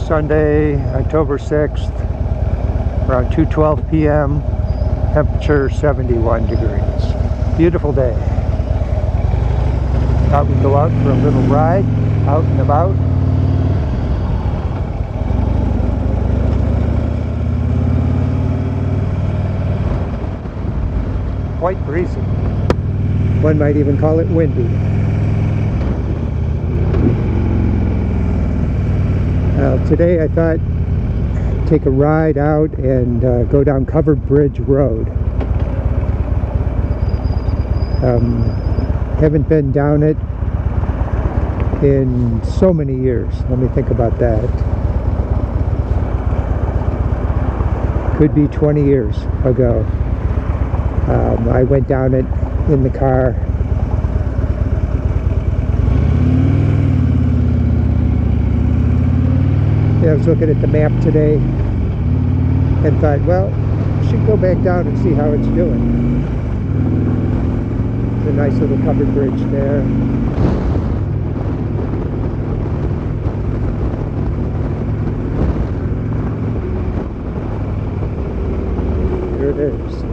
Sunday, October 6th, around 2:12 p.m. Temperature 71 degrees. Beautiful day. Thought we'd go out for a little ride, out and about. Quite breezy. One might even call it windy. Today I thought I'd take a ride out and go down Covered Bridge Road. Haven't been down it in so many years. Let me think about that. Could be 20 years ago. I went down it in the car. I was looking at the map today and thought, well, I should go back down and see how it's doing. There's a nice little covered bridge there. Here it is.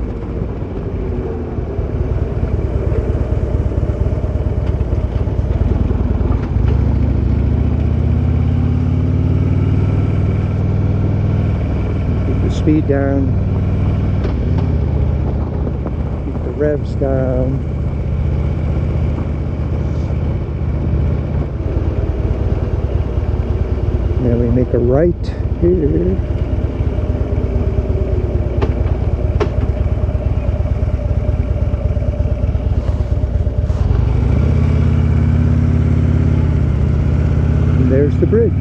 Speed down, keep the revs down. Now we make a right here. And there's the bridge.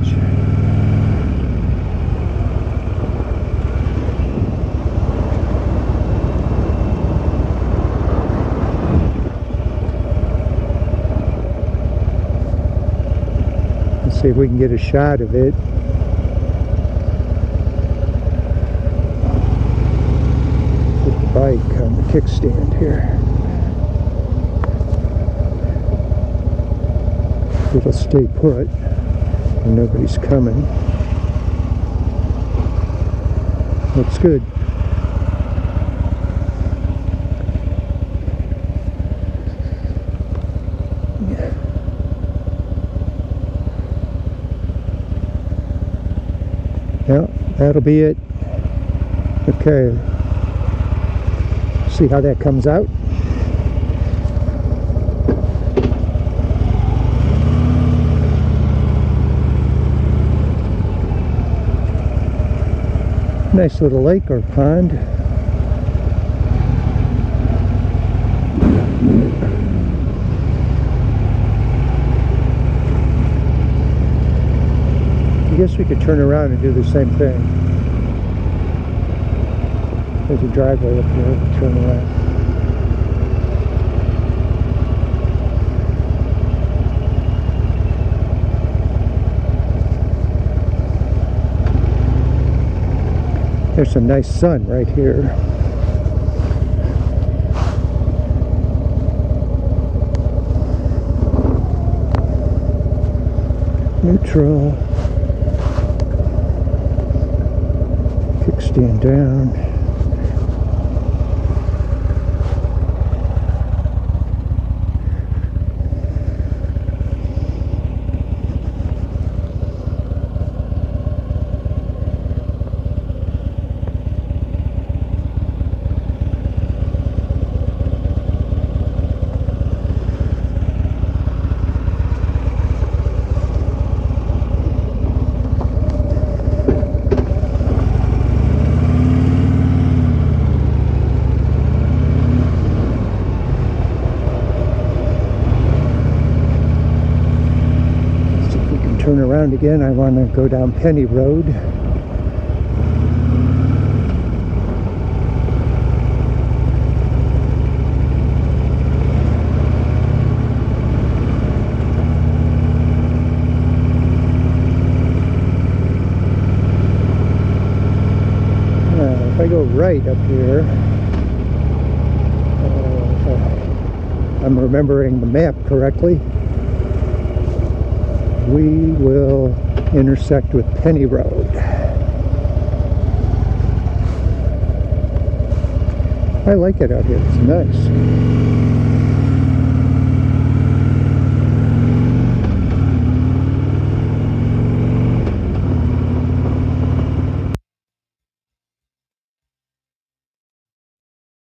See if we can get a shot of it. Put the bike on the kickstand here. It'll stay put and nobody's coming. Looks good. Yeah, that'll be it. Okay. See how that comes out. Nice little lake or pond. I guess we could turn around and do the same thing. There's a driveway up here. We'll turn around. There's some nice sun right here. Neutral. Kickstand down. Turn around again. I want to go down Penny Road. If I go right up here, if I'm remembering the map correctly, we will intersect with Penny Road. I like it out here. It's nice.